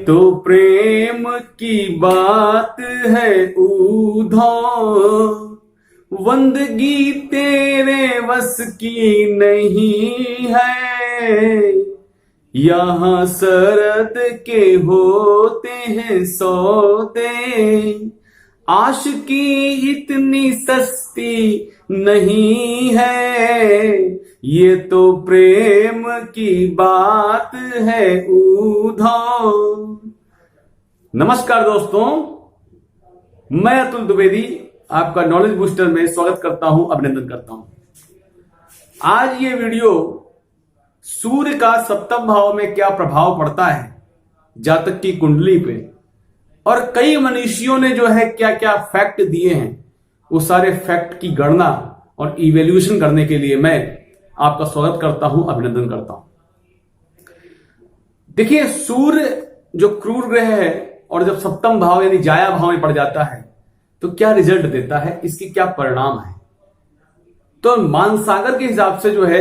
तो प्रेम की बात है उधो, वंदगी तेरे बस की नहीं है। यहां शरद के होते हैं सौदे, आशिकी इतनी सस्ती नहीं है। ये तो प्रेम की बात है उधो। नमस्कार दोस्तों, मैं अतुल द्विवेदी आपका नॉलेज बूस्टर में स्वागत करता हूं, अभिनंदन करता हूं। आज ये वीडियो सूर्य का सप्तम भाव में क्या प्रभाव पड़ता है जातक की कुंडली पे, और कई मनीषियों ने जो है क्या क्या फैक्ट दिए हैं, वो सारे फैक्ट की गणना और इवेल्यूएशन करने के लिए मैं आपका स्वागत करता हूं, अभिनंदन करता हूं। देखिए, सूर्य जो क्रूर ग्रह है और जब सप्तम भाव यानी जाया भाव में पड़ जाता है तो क्या रिजल्ट देता है, इसकी क्या परिणाम है। तो मानसागर के हिसाब से जो है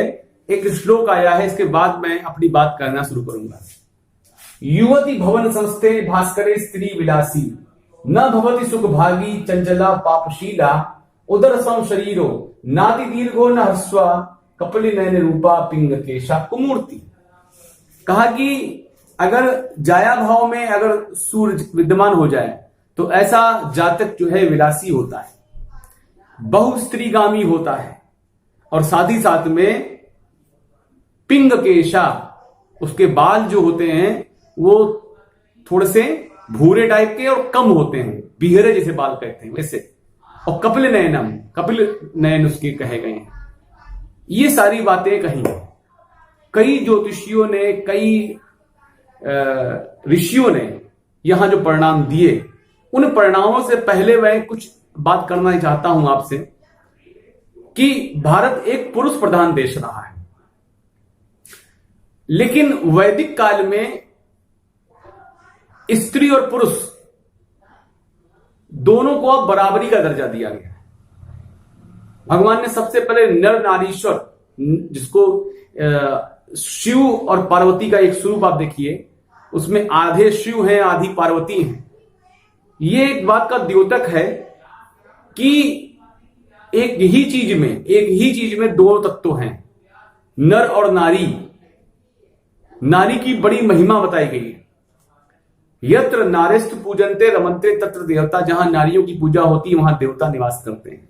एक श्लोक आया है, इसके बाद मैं अपनी बात करना शुरू करूंगा। युवती भवन संस्थे भास्करे स्त्री विलासी, न भवति सुख भागी चंचला पापशीला, उदर सम शरीरो नाति दीर्घो न हस्वा, कपिल नयन रूपा पिंग केशा कुमूर्ति। कहा कि अगर जाया भाव में अगर सूर्य विद्यमान हो जाए तो ऐसा जातक जो है विलासी होता है, बहुस्त्रीगामी होता है, और साथ ही साथ में पिंग केशा, उसके बाल जो होते हैं वो थोड़े से भूरे टाइप के और कम होते हैं, बिहरे जैसे बाल कहते हैं वैसे, और कपिल नयनम, कपिल नयन उसके कहे गए हैं। ये सारी बातें कही हैं। कई ज्योतिषियों ने, कई ऋषियों ने यहां जो परिणाम दिए, उन परिणामों से पहले मैं कुछ बात करना चाहता हूं आपसे कि भारत एक पुरुष प्रधान देश रहा है, लेकिन वैदिक काल में स्त्री और पुरुष दोनों को अब बराबरी का दर्जा दिया गया है। भगवान ने सबसे पहले नर नारीश्वर, जिसको शिव और पार्वती का एक स्वरूप आप देखिए, उसमें आधे शिव हैं आधी पार्वती हैं। ये एक बात का द्योतक है कि एक ही चीज में दो तत्व हैं, नर और नारी। नारी की बड़ी महिमा बताई गई है। यत्र नारेस्तु पूजन्ते रमन्ते तत्र देवता, जहां नारियों की पूजा होती है वहां देवता निवास करते हैं।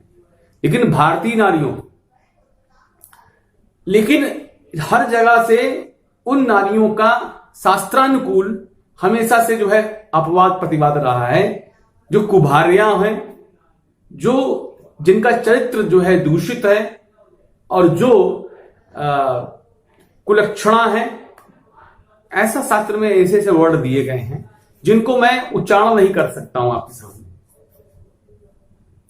लेकिन भारतीय नारियों, लेकिन हर जगह से उन नारियों का शास्त्रानुकूल हमेशा से जो है अपवाद प्रतिवाद रहा है, जो कुभारियां हैं, जो जिनका चरित्र जो है दूषित है, और जो कुलक्षणा है। ऐसा शास्त्र में ऐसे ऐसे वर्ड दिए गए हैं जिनको मैं उच्चारण नहीं कर सकता हूं आपके सामने,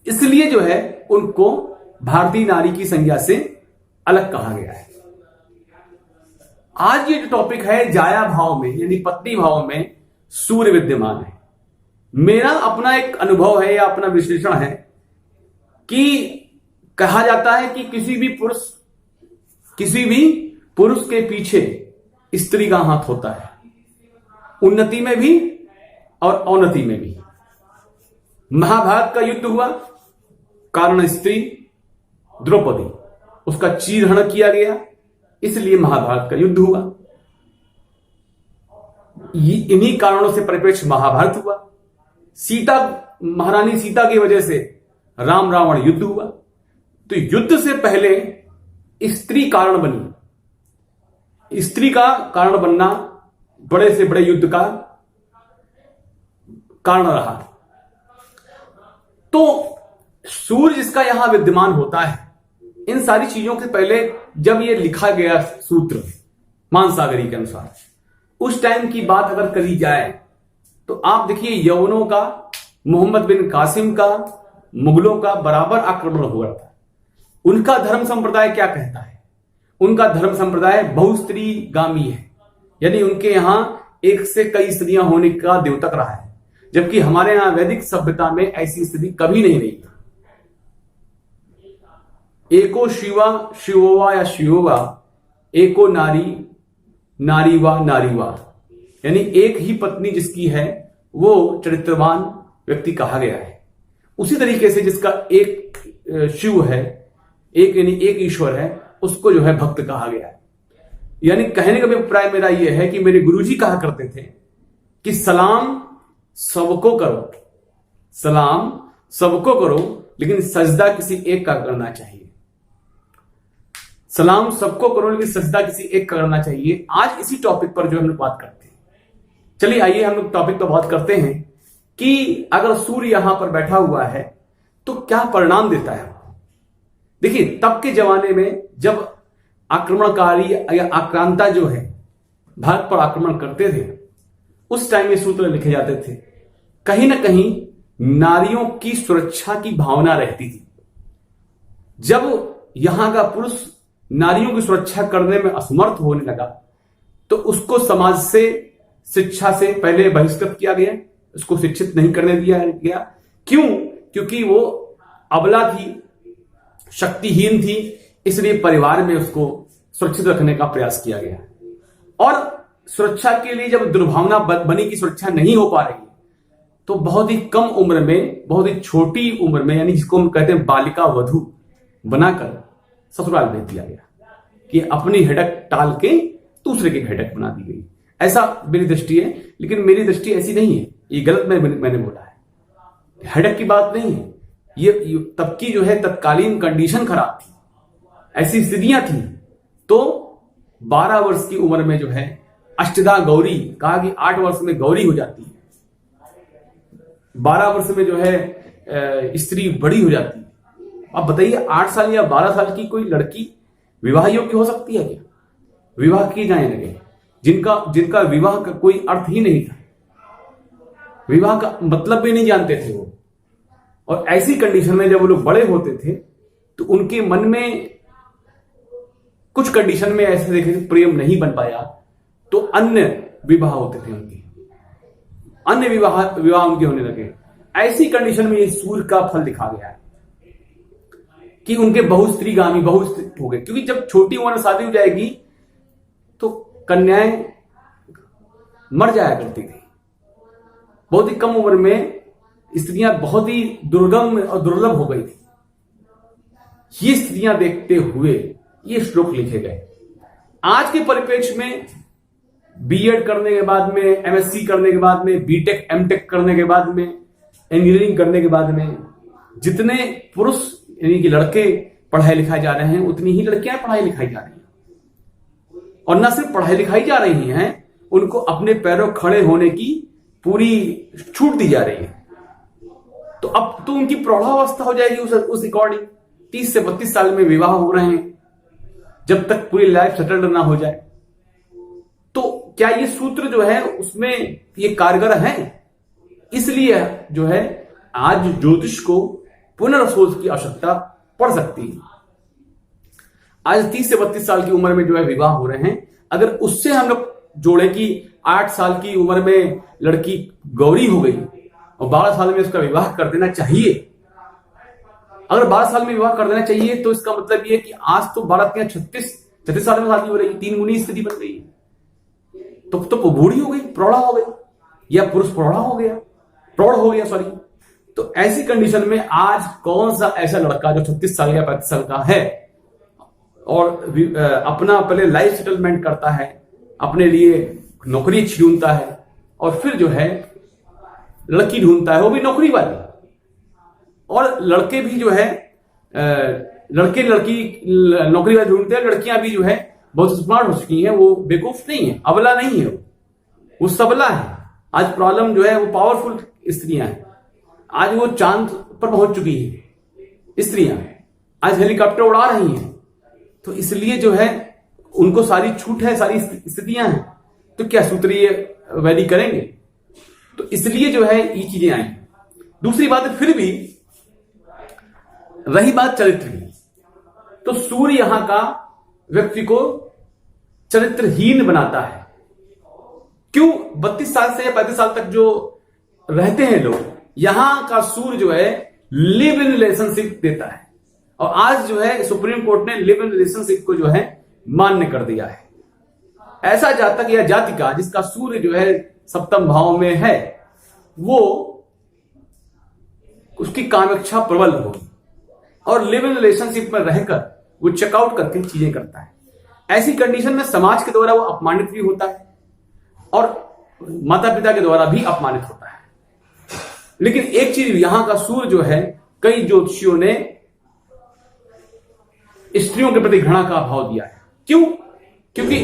इसलिए जो है उनको भारतीय नारी की संज्ञा से अलग कहा गया है। आज ये जो टॉपिक है, जाया भाव में यानी पत्नी भाव में सूर्य विद्यमान है। मेरा अपना एक अनुभव है या अपना विश्लेषण है कि कहा जाता है कि किसी भी पुरुष के पीछे स्त्री का हाथ होता है, उन्नति में भी और अवनति में भी। महाभारत का युद्ध हुआ, कारण स्त्री द्रौपदी, उसका चीरहरण किया गया, इसलिए महाभारत का युद्ध हुआ। इन्हीं कारणों से परिप्रेक्ष्य महाभारत हुआ। सीता, महारानी सीता की वजह से राम रावण युद्ध हुआ। तो युद्ध से पहले स्त्री कारण बनी। स्त्री का कारण बनना बड़े से बड़े युद्ध का कारण रहा। तो सूर्य जिसका यहां विद्यमान होता है, इन सारी चीजों के पहले जब ये लिखा गया सूत्र मानसागरी के अनुसार, उस टाइम की बात अगर करी जाए तो आप देखिए, यवनों का, मोहम्मद बिन कासिम का, मुगलों का बराबर आक्रमण हो रहा था। उनका धर्म संप्रदाय क्या कहता है? उनका धर्म संप्रदाय बहुस्त्री गामी है, यानी उनके यहां एक से कई स्त्रियां होने का द्योतक रहा है, जबकि हमारे यहां वैदिक सभ्यता में ऐसी स्थिति कभी नहीं रही। एको शिवा शिवोवा या शिवोवा, एको नारी नारीवा नारीवा, यानी एक ही पत्नी जिसकी है वो चरित्रवान व्यक्ति कहा गया है। उसी तरीके से जिसका एक शिव है, एक यानी एक ईश्वर है, उसको जो है भक्त कहा गया है। यानी कहने का भी अभिप्राय मेरा यह है कि मेरे गुरुजी कहा करते थे कि सलाम सबको करो, सलाम सबको करो, लेकिन सजदा किसी एक का करना चाहिए। सलाम सबको करो लेकिन सजदा किसी एक का करना चाहिए। आज इसी टॉपिक पर जो हम लोग बात करते हैं। चलिए आइए हम लोग टॉपिक पर बात करते हैं कि अगर सूर्य यहां पर बैठा हुआ है तो क्या परिणाम देता है। देखिए, तब के जमाने में जब आक्रमणकारी या आक्रांता जो है भारत पर आक्रमण करते थे, उस टाइम में सूत्र लिखे जाते थे। कहीं ना कहीं नारियों की सुरक्षा की भावना रहती थी। जब यहां का पुरुष नारियों की सुरक्षा करने में असमर्थ होने लगा तो उसको समाज से, शिक्षा से पहले बहिष्कृत किया गया, उसको शिक्षित नहीं करने दिया गया। क्यों? क्योंकि वो अबला थी, शक्तिहीन थी, इसलिए परिवार में उसको सुरक्षित रखने का प्रयास किया गया। और सुरक्षा के लिए जब दुर्भावना बनी कि सुरक्षा नहीं हो पा रही, तो बहुत ही कम उम्र में, बहुत ही छोटी उम्र में, यानी जिसको हम कहते हैं बालिका वधू बनाकर ससुराल भेज दिया गया कि अपनी हेडक टाल के दूसरे की हेडक बना दी गई। ऐसा मेरी दृष्टि है, लेकिन मेरी दृष्टि ऐसी नहीं है, ये गलत मैंने बोला है। हेडक की बात नहीं है, ये तब की जो है तत्कालीन कंडीशन खराब थी, ऐसी स्थितियां थी। तो 12 वर्ष की उम्र में जो है अष्टदा गौरी, कहा कि 8 वर्ष में गौरी हो जाती है, 12 वर्ष में जो है स्त्री बड़ी हो जाती है। अब बताइए 8 साल या 12 साल की कोई लड़की विवाह योग्य हो सकती है क्या? विवाह किए जाने लगे जिनका विवाह का कोई अर्थ ही नहीं था, विवाह का मतलब भी नहीं जानते थे वो। और ऐसी कंडीशन में जब वो लोग बड़े होते थे तो उनके मन में कुछ कंडीशन में ऐसे देखे प्रेम नहीं बन पाया तो अन्य विवाह होते थे, उनके अन्य विवाह उनके होने लगे। ऐसी कंडीशन में ये सूर्य का फल दिखा गया है कि उनके बहुस्त्रीगामी हो गए। क्योंकि जब छोटी उम्र में शादी हो जाएगी तो कन्याएं मर जाया करती थी। बहुत ही कम उम्र में स्त्रियां बहुत ही दुर्गम और दुर्लभ हो गई थी। ये स्थितियां देखते हुए ये श्लोक लिखे गए। आज के परिप्रेक्ष्य में बीएड करने के बाद में, एमएससी करने के बाद में, बीटेक एमटेक करने के बाद में, इंजीनियरिंग करने के बाद में जितने पुरुष यानी कि लड़के पढ़ाई लिखाए जा रहे हैं, उतनी ही लड़कियां पढ़ाई लिखाई जा रही हैं। और न सिर्फ पढ़ाई लिखाई जा रही हैं, उनको अपने पैरों खड़े होने की पूरी छूट दी जा रही है। तो अब तो उनकी प्रौढ़ावस्था हो जाएगी उस अकॉर्डिंग। 30 से 32 साल में विवाह हो रहे हैं, जब तक पूरी लाइफ सेटल्ड ना हो जाए। तो क्या ये सूत्र जो है उसमें ये कारगर है? इसलिए जो है आज ज्योतिष को पुनर्सोच की आवश्यकता पड़ सकती है। आज 30 से 32 साल की उम्र में जो है विवाह हो रहे हैं, अगर उससे हम लोग जोड़े कि 8 साल की उम्र में लड़की गौरी हो गई और 12 साल में उसका विवाह कर देना चाहिए। अगर 12 साल में विवाह कर देना चाहिए तो इसका मतलब ये कि आज तो 36 साल में शादी हो रही है, 3 गुनी स्थिति बन गई है। तो वो बूढ़ी हो गई, प्रौढ़ा हो गई, या पुरुष प्रौढ़ हो गया सॉरी। तो ऐसी कंडीशन में आज कौन सा ऐसा लड़का जो 36 साल या 35 साल का है और अपना पहले लाइफ सेटलमेंट करता है, अपने लिए नौकरी ढूंढता है और फिर जो है लड़की ढूंढता है, वो भी नौकरी वाली। और लड़के भी जो है लड़की नौकरी वाले ढूंढते हैं, लड़कियां भी जो है बहुत स्मार्ट हो चुकी हैं, वो बेवकूफ नहीं है, अबला नहीं है, वो सबला है। आज प्रॉब्लम जो है वो पावरफुल स्त्रियां हैं। आज वो चांद पर पहुंच चुकी है स्त्रियां, आज हेलीकॉप्टर उड़ा रही हैं। तो इसलिए जो है उनको सारी छूट है, सारी स्थितियां हैं। तो क्या सूत्र ये वैली करेंगे? तो इसलिए जो है ये चीजें आई। दूसरी बात, फिर भी रही बात चरित्र की, तो सूर्य यहां का व्यक्ति को चरित्रहीन बनाता है। क्यों? 32 साल से 35 साल तक जो रहते हैं लोग, यहां का सूर्य जो है लिव इन रिलेशनशिप देता है। और आज जो है सुप्रीम कोर्ट ने लिव इन रिलेशनशिप को जो है मान्य कर दिया है। ऐसा जातक या जातिका जिसका सूर्य जो है सप्तम भाव में है, वो उसकी कामेच्छा प्रबल होगी और लिव इन रिलेशनशिप में रहकर वो चेकआउट करके चीजें करता है। ऐसी कंडीशन में समाज के द्वारा वो अपमानित भी होता है और माता पिता के द्वारा भी अपमानित होता है। लेकिन एक चीज, यहां का सूर्य जो है, कई ज्योतिषियों ने स्त्रियों के प्रति घृणा का भाव दिया है। क्यों? क्योंकि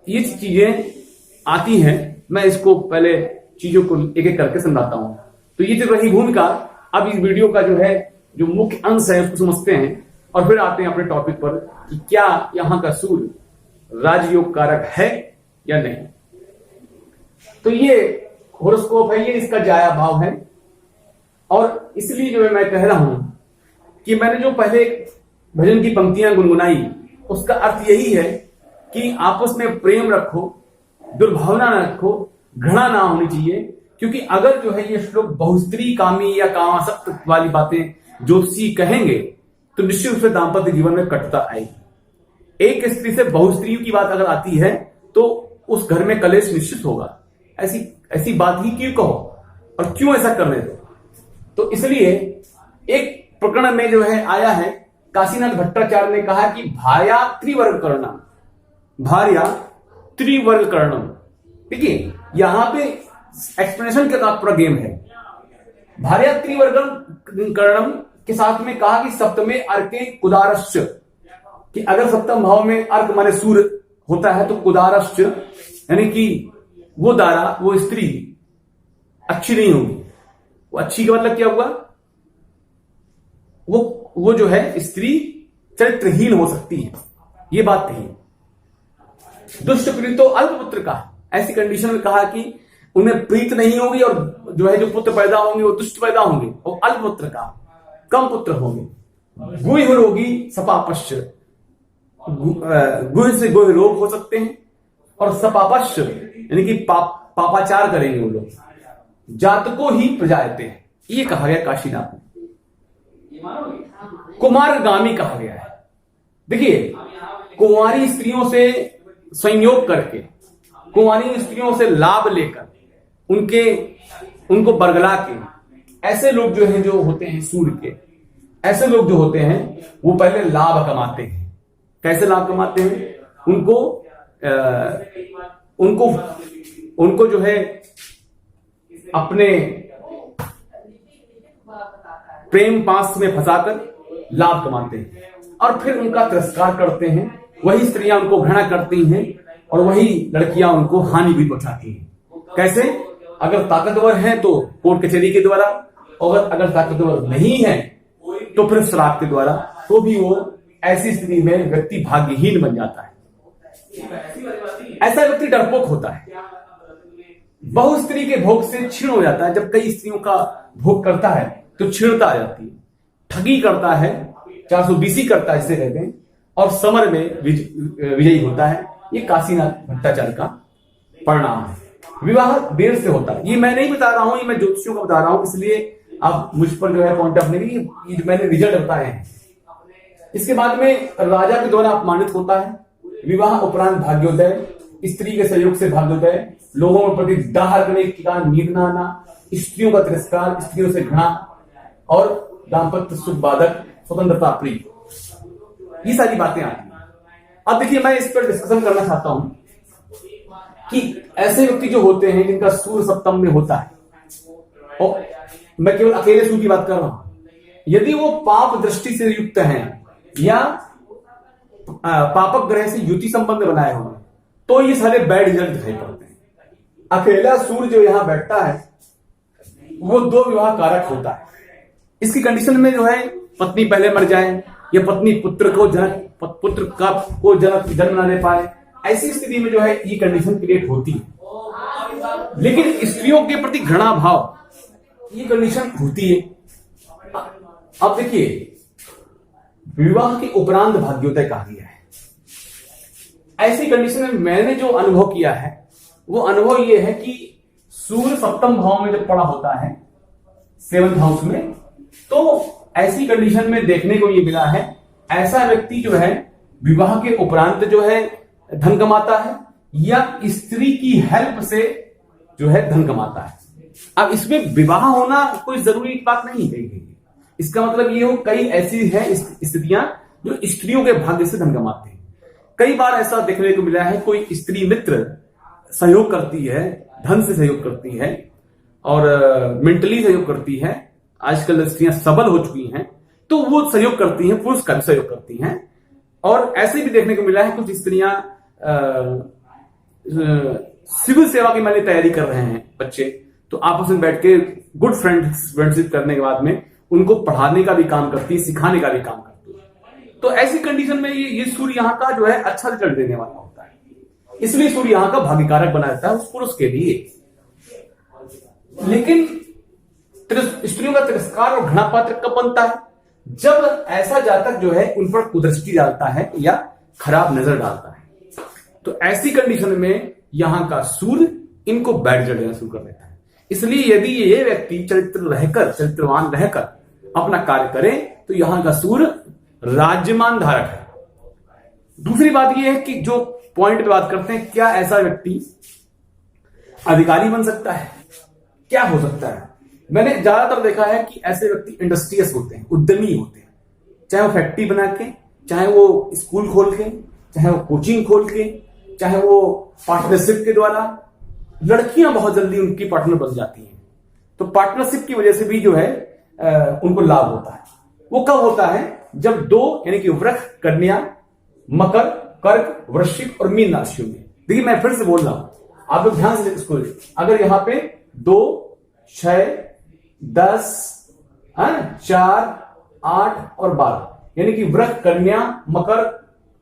ये चीजें आती हैं, मैं इसको पहले चीजों को एक एक करके समझाता हूं। तो ये जो रही भूमिका, अब इस वीडियो का जो है जो मुख्य अंश है उसको समझते हैं और फिर आते हैं अपने टॉपिक पर कि क्या यहां का सूर्य राजयोग कारक है या नहीं। तो ये होरोस्कोप है, ये इसका जाया भाव है और इसलिए जो है मैं कह रहा हूं कि मैंने जो पहले भजन की पंक्तियां गुनगुनाई उसका अर्थ यही है कि आपस में प्रेम रखो, दुर्भावना न रखो, घृणा ना होनी चाहिए। क्योंकि अगर जो है ये श्लोक बहुस्त्री कामी या कामासक्त वाली बातें ज्योतिषी कहेंगे तो निश्चित रूप से दाम्पत्य जीवन में कटुता आएगी। एक स्त्री से बहुस्त्रियों की बात अगर आती है तो उस घर में कलेश निश्चित होगा। ऐसी बात ही क्यों कहो और क्यों ऐसा करने दो। तो इसलिए एक प्रकरण में जो है आया है, काशीनाथ भट्टाचार्य ने कहा कि भार्या त्रिवर्ग करणम, भार्या त्रिवर्ग करणम। देखिए यहां पे एक्सप्लेनेशन के साथ पूरा गेम है। भार्या त्रिवर्गम करणम के साथ में कहा कि सप्तमे अर्के कुदारश्च, कि अगर सप्तम भाव में अर्क माने सूर्य होता है तो कुदारश्च यानी कि वो दारा, वो स्त्री अच्छी नहीं होगी। वो अच्छी का मतलब क्या हुआ? वो जो है स्त्री चरित्रहीन हो सकती है, ये बात नहीं। दुष्ट प्रीतो अल्प पुत्र का, ऐसी कंडीशन में कहा कि उन्हें प्रीत नहीं होगी और जो है जो पुत्र पैदा होंगे वो दुष्ट पैदा होंगे और अल्प पुत्र का, कम पुत्र होंगे। गुह रोगी सपापश्च, गुह से गुह रोग हो सकते हैं और सपापश्च यानी कि पापाचार करेंगे वो लोग। जातको ही प्रजायते हैं, ये कहा गया काशीनाथ में। कुमारगामी कहा गया है। देखिए कुंवारी स्त्रियों से संयोग करके, कुंवारी स्त्रियों से लाभ लेकर उनको बरगला के, ऐसे लोग जो हैं जो होते हैं सूर्य के, ऐसे लोग जो होते हैं वो पहले लाभ कमाते हैं। कैसे लाभ कमाते हैं? उनको जो है अपने प्रेम पास में फंसाकर लाभ कमाते हैं और फिर उनका तिरस्कार करते हैं। वही स्त्रियां उनको घृणा करती हैं और वही लड़कियां उनको हानि भी पहुंचाती हैं। कैसे? अगर ताकतवर हैं तो कोर्ट कचहरी के द्वारा, और अगर ताकतवर नहीं है तो फिर श्राप के द्वारा। तो भी वो ऐसी स्थिति में व्यक्ति भाग्यहीन बन जाता है। ऐसा व्यक्ति डरपोक होता है, बहु स्त्री के भोग से क्षीण हो जाता है। जब कई स्त्रियों का भोग करता है तो क्षीणता आ जाती है, ठगी करता है, 420 करता है इसे कहते हैं, और समर में विजयी होता है। ये काशीनाथ भट्टाचार्य का परिणाम है। विवाह देर से होता है, ये मैं नहीं बता रहा हूं, ये मैं ज्योतिषियों को बता रहा हूं, इसलिए आप मुझ पर जो है पॉइंट ऑफ नहीं, ये मैंने रिजल्ट बताए हैं। इसके बाद में राजा के द्वारा अपमानित होता है, विवाह उपरांत भाग्योदय, स्त्री के सहयोग से भाग्योदय, लोगों के प्रति दाह करने के कारण नींद न आना, स्त्रियों का तिरस्कार, स्त्रियों से घृणा और दाम्पत्य सुख बाधक, स्वतंत्रता प्रिय, ये सारी बातें आती हैं। अब देखिए मैं इस पर डिस्कशन करना चाहता हूं कि ऐसे व्यक्ति जो होते हैं जिनका सूर्य सप्तम में होता है, और मैं केवल अकेले सूर्य की बात कर रहा हूं, यदि वो पाप दृष्टि से युक्त हैं या पापक ग्रह से युति संबंध बनाए हुए तो ये सारे बैड रिजल्ट दिखाई पड़ते हैं। अकेला सूर्य जो यहां बैठता है वो 2 विवाह कारक होता है। इसकी कंडीशन में जो है पत्नी पहले मर जाए या पत्नी पुत्र को जन्म न ले पाए, ऐसी स्थिति में जो है ये कंडीशन क्रिएट होती है। लेकिन स्त्रियों के प्रति घृणा भाव, ये कंडीशन होती है। अब देखिए विवाह के उपरांत भाग्योदय कहा गया है। ऐसी कंडीशन में मैंने जो अनुभव किया है वो अनुभव ये है कि सूर्य सप्तम भाव में जब पड़ा होता है 7th हाउस में, तो ऐसी कंडीशन में देखने को ये मिला है ऐसा व्यक्ति जो है विवाह के उपरांत जो है धन कमाता है या स्त्री की हेल्प से जो है धन कमाता है। अब इसमें विवाह होना कोई जरूरी बात नहीं है। इसका मतलब ये हो कई ऐसी है स्थितियां जो स्त्रियों के भाग्य से धन कमाते हैं। कई बार ऐसा देखने को मिला है, कोई स्त्री मित्र सहयोग करती है, धन से सहयोग करती है और मेंटली सहयोग करती है। आजकल स्त्रियां सबल हो चुकी हैं तो वो सहयोग करती हैं, पुरुष का भी सहयोग करती हैं। और ऐसे भी देखने को मिला है कुछ स्त्रियां सिविल सेवा की मान तैयारी कर रहे हैं बच्चे, तो आपस में बैठ के गुड फ्रेंडशिप करने के बाद में उनको पढ़ाने का भी काम करती है, सिखाने का भी काम करती है। तो ऐसी कंडीशन में ये सूर्य यहाँ का जो है अच्छा रिजल्ट देने वाला होता है, इसलिए सूर्य यहाँ का भाग्यकारक बना रहता है उस पुरुष के लिए। लेकिन स्त्रियों का तिरस्कार और घृणा पात्र कब बनता है? जब ऐसा जातक जो है उन पर कुदृष्टि डालता है या खराब नजर डालता है। तो ऐसी कंडीशन में यहां का सूर्य इनको बैड रिजल्ट देना शुरू कर देता है। इसलिए यदि ये व्यक्ति चरित्रवान रहकर अपना कार्य करे तो यहां का सूर्य राज्यमान धारक है। दूसरी बात यह है कि जो पॉइंट पे बात करते हैं, क्या ऐसा व्यक्ति अधिकारी बन सकता है? क्या हो सकता है? मैंने ज्यादातर देखा है कि ऐसे व्यक्ति इंडस्ट्रियस होते हैं, उद्यमी होते हैं। चाहे वो फैक्ट्री बना के, चाहे वो स्कूल खोल के, चाहे वो कोचिंग खोल के, चाहे वो पार्टनरशिप के द्वारा। लड़कियां बहुत जल्दी उनकी पार्टनर बन जाती हैं, तो पार्टनरशिप की वजह से भी जो है उनको लाभ होता है। वो कब होता है? जब दो यानी कि वृष, कन्या, मकर, कर्क, वृश्चिक और मीन राशियों में। देखिए मैं फिर से बोल रहा हूं, आप लोग ध्यान से इसको, अगर यहां पे 2, 6, 10, 4, 8 और 12 यानी कि वृष, कन्या, मकर,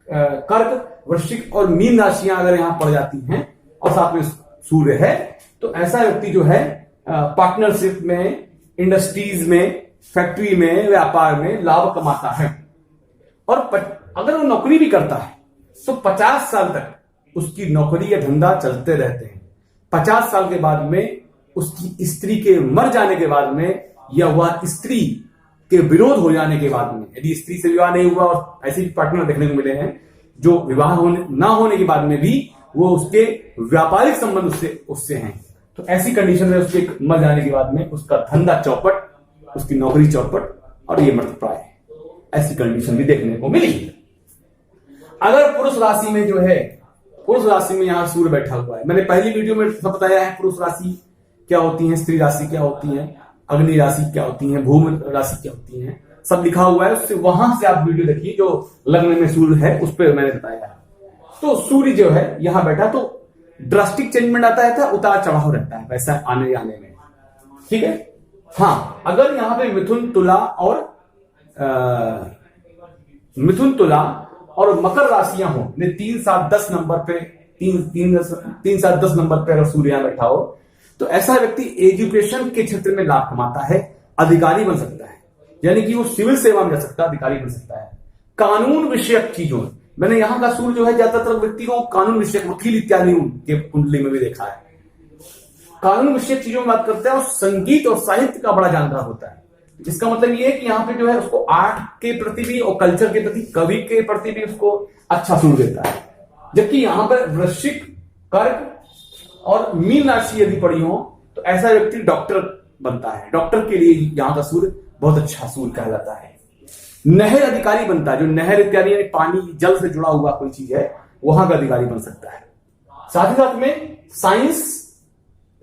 कर्क, वृश्चिक और मीन राशियां अगर यहां पड़ जाती हैं और साथ में सूर्य है, तो ऐसा व्यक्ति जो है पार्टनरशिप में, इंडस्ट्रीज में, फैक्ट्री में, व्यापार में लाभ कमाता है। और अगर वो नौकरी भी करता है तो 50 साल तक उसकी नौकरी या धंधा चलते रहते हैं। 50 साल के बाद में उसकी स्त्री के मर जाने के बाद में या वह स्त्री के विरोध हो जाने के बाद में, यदि स्त्री से विवाह नहीं हुआ और ऐसे भी पार्टनर देखने को मिले हैं जो विवाह ना होने के बाद में भी वो उसके व्यापारिक संबंध उससे हैं, तो ऐसी कंडीशन में उसके मर जाने के बाद में उसका धंधा चौपट, उसकी नौकरी चौपट और ये मृतप्राय है। ऐसी कंडीशन भी देखने को मिली। अगर पुरुष राशि में जो है, पुरुष राशि में यहां सूर्य बैठा हुआ है, मैंने पहली वीडियो में सब बताया है पुरुष राशि क्या होती है, स्त्री राशि क्या होती है, अग्नि राशि क्या होती है, भूमि राशि क्या होती है, सब लिखा हुआ है। उससे वहां से आप वीडियो देखिए जो लग्न में सूर्य है उस पर मैंने बताया। तो सूर्य जो है यहां बैठा तो ड्रास्टिक चेंजमेंट आता है, उतार चढ़ाव रहता है वैसा आने जाने में, ठीक है। हाँ, अगर यहां पे मिथुन तुला और मकर राशियां हो, 3, 7, 10 नंबर पे 3, 7, 10 नंबर पे अगर सूर्य यहां बैठा हो, तो ऐसा व्यक्ति एजुकेशन के क्षेत्र में लाभ कमाता है, अधिकारी बन सकता है, यानी कि वो सिविल सेवा में जा सकता है, अधिकारी बन सकता है। कानून विषयक चीजों, मैंने यहां का सूर्य जो है ज्यादातर व्यक्ति को कानून विषयक, वकील इत्यादि के कुंडली में भी देखा है। कानून विषयक चीजों में बात करते हैं और संगीत और साहित्य का बड़ा जानकार होता है। इसका मतलब ये है कि यहाँ पे जो है उसको आर्ट के प्रति भी और कल्चर के प्रति, कवि के प्रति भी उसको अच्छा सूर्य देता है। जबकि यहां पर वृश्चिक, कर्क और मीन राशि यदि पड़ी हो तो ऐसा व्यक्ति डॉक्टर बनता है। डॉक्टर के लिए यहां का सूर्य बहुत अच्छा सूर्य कहलाता है। नहर अधिकारी बनता है, जो नहर इत्यादि पानी जल से जुड़ा हुआ कोई चीज है वहां का अधिकारी बन सकता है। साथ ही साथ में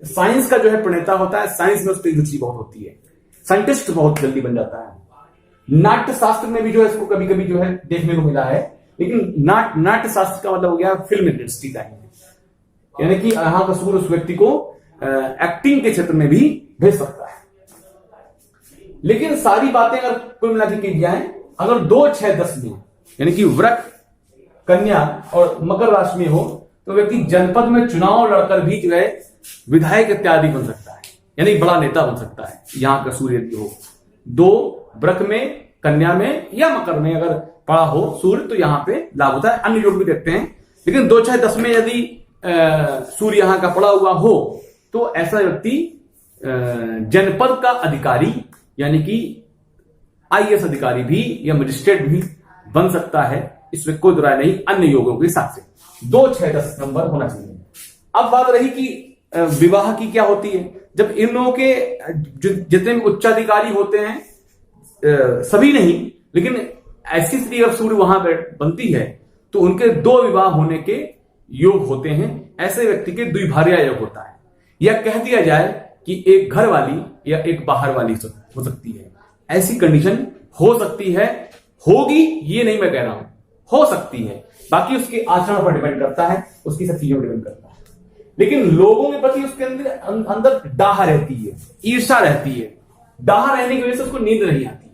साइंस का जो है प्रणेता होता है, साइंस में उसकी रुचि बहुत होती है, साइंटिस्ट बहुत जल्दी बन जाता है। नाट्य शास्त्र में भी जो है इसको कभी कभी जो है देखने को मिला है, लेकिन नाट्य शास्त्र का मतलब हो गया फिल्म इंडस्ट्री का, यानी कि यहां का सूर्य उस व्यक्ति को एक्टिंग के क्षेत्र में भी भेज सकता है। लेकिन सारी बातें अगर कुल मिला के की जाए, अगर 2, 6, 10 में यानी कि वृक, कन्या और मकर राशि में हो तो व्यक्ति जनपद में चुनाव लड़कर भी जो है विधायक इत्यादि बन सकता है, यानी बड़ा नेता बन सकता है। यहां का सूर्य यदि हो 2 वृक में, कन्या में या मकर में अगर पड़ा हो सूर्य तो यहां पे लाभ होता है। अन्य लोग भी देखते हैं, लेकिन 2, 6, 10 में यदि सूर्य यहां का पड़ा हुआ हो तो ऐसा व्यक्ति जनपद का अधिकारी यानी कि IAS अधिकारी भी या मजिस्ट्रेट भी बन सकता है। इसमें कोई दुराय नहीं अन्य योगों के हिसाब से। 2, 6, 10 नंबर होना चाहिए। अब बात रही कि विवाह की क्या होती है। जब इन लोगों के जितने भी उच्चाधिकारी होते हैं, सभी नहीं लेकिन ऐसी स्त्री और सूर्य वहां पर बनती है तो उनके 2 विवाह होने के योग होते हैं। ऐसे व्यक्ति के द्विभार्या योग होता है, या कह दिया जाए कि एक घर वाली या एक बाहर वाली हो सकती है। ऐसी कंडीशन हो सकती है, होगी ये नहीं मैं कह रहा हूं, हो सकती है। बाकी उसके आचरण पर डिपेंड करता है, उसकी सब चीजों पर डिपेंड करता है। लेकिन लोगों के प्रति उसके अंदर डाह रहती है, ईर्ष्या रहती है। डाह रहने की वजह से उसको नींद नहीं आती है।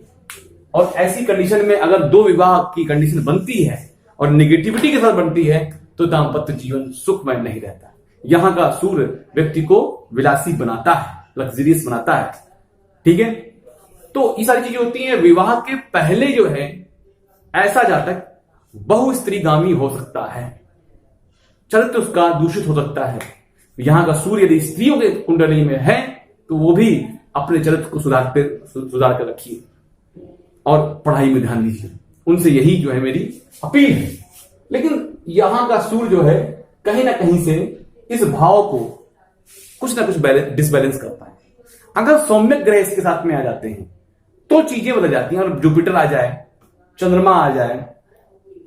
और ऐसी कंडीशन में अगर 2 विवाह की कंडीशन बनती है और निगेटिविटी के साथ बनती है तो दाम्पत्य जीवन सुखमय नहीं रहता। यहां का सूर्य व्यक्ति को विलासी बनाता है, लग्जरियस बनाता है। ठीक है, तो ये सारी चीजें होती हैं। विवाह के पहले जो है ऐसा जातक बहु स्त्रीगामी हो सकता है, चरित्र उसका दूषित हो सकता है। यहां का सूर्य यदि स्त्रियों के कुंडली में है तो वो भी अपने चरित्र को सुधार कर रखिए और पढ़ाई में ध्यान दीजिए। उनसे यही जो है मेरी अपील है। लेकिन यहां का सूर्य जो है कहीं ना कहीं से इस भाव को कुछ ना कुछ डिसबैलेंस करता है। अगर सौम्य ग्रह इसके साथ में आ जाते हैं तो चीजें बदल जाती हैं। और जुपिटर आ जाए, चंद्रमा आ जाए,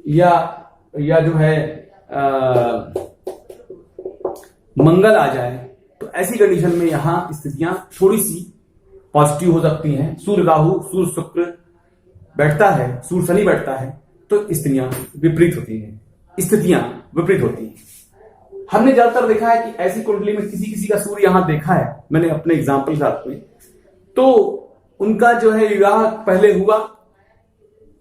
या जो है मंगल आ जाए, तो ऐसी कंडीशन में यहां स्थितियां थोड़ी सी पॉजिटिव हो सकती हैं। सूर्य राहु, सूर्य शुक्र बैठता है, सूर्य शनि बैठता है तो स्थितियां विपरीत होती हैं। हमने ज्यादातर देखा है कि ऐसी कुंडली में किसी का सूर्य यहां देखा है, मैंने अपने एग्जाम्पल के साथ में, तो उनका जो है विवाह पहले हुआ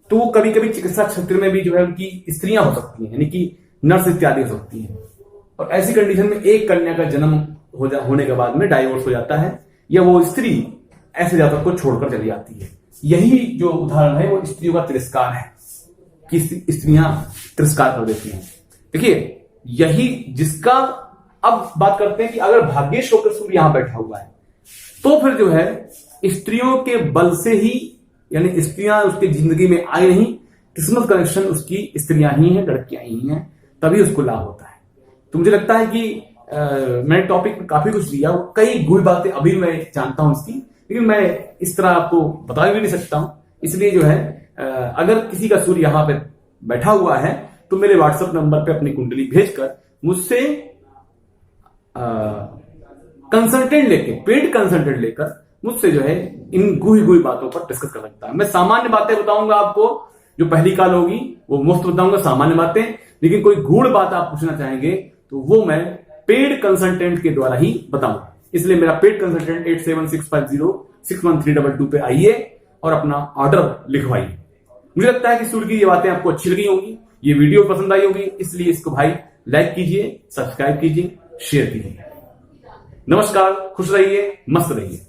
तो वो कभी कभी चिकित्सा क्षेत्र में भी जो है उनकी स्त्रियां हो सकती हैं, यानी कि नर्स इत्यादि हो सकती हैं। और ऐसी कंडीशन में एक कन्या का जन्म होने के बाद में डाइवोर्स हो जाता है, या वो स्त्री ऐसे जातक को छोड़कर चली जाती है। यही जो उदाहरण है वो स्त्रियों का तिरस्कार है कि स्त्रियां तिरस्कार कर देती हैं। देखिए, यही जिसका अब बात करते हैं कि अगर भाग्येश होकर सूर्य यहां बैठा हुआ है तो फिर जो है स्त्रियों के बल से ही, यानी स्त्रियां उसकी जिंदगी में आई नहीं, किस्मत कनेक्शन उसकी स्त्रियां ही हैं, लड़कियां ही हैं, तभी उसको लाभ होता है। तो मुझे लगता है कि मैंने टॉपिक में काफी कुछ दिया, कई गूढ़ बातें अभी मैं जानता हूं इसकी, लेकिन मैं इस तरह आपको बता भी नहीं सकता हूं। इसलिए जो है अगर किसी का सूर्य यहां पे बैठा हुआ है तो मेरे व्हाट्सएप नंबर पे अपनी कुंडली भेजकर मुझसे कंसल्टेंट लेके, पेड कंसल्टेंट लेकर मुझसे जो है इन गुही बातों पर डिस्कस कर सकता है। मैं सामान्य बातें बताऊंगा आपको, जो पहली कॉल होगी वो मुफ्त बताऊंगा, सामान्य बातें। लेकिन कोई गूढ़ बात आप पूछना चाहेंगे तो वो मैं पेड कंसल्टेंट के द्वारा ही बताऊंगा। इसलिए मेरा पेड कंसल्टेंट 8765061322 पे आइए और अपना ऑर्डर लिखवाइए। मुझे लगता है कि सूर्य की ये बातें आपको अच्छी लगी होंगी, ये वीडियो पसंद आई होगी, इसलिए इसको भाई लाइक कीजिए, सब्सक्राइब कीजिए, शेयर कीजिए। नमस्कार, खुश रहिए, मस्त रहिए।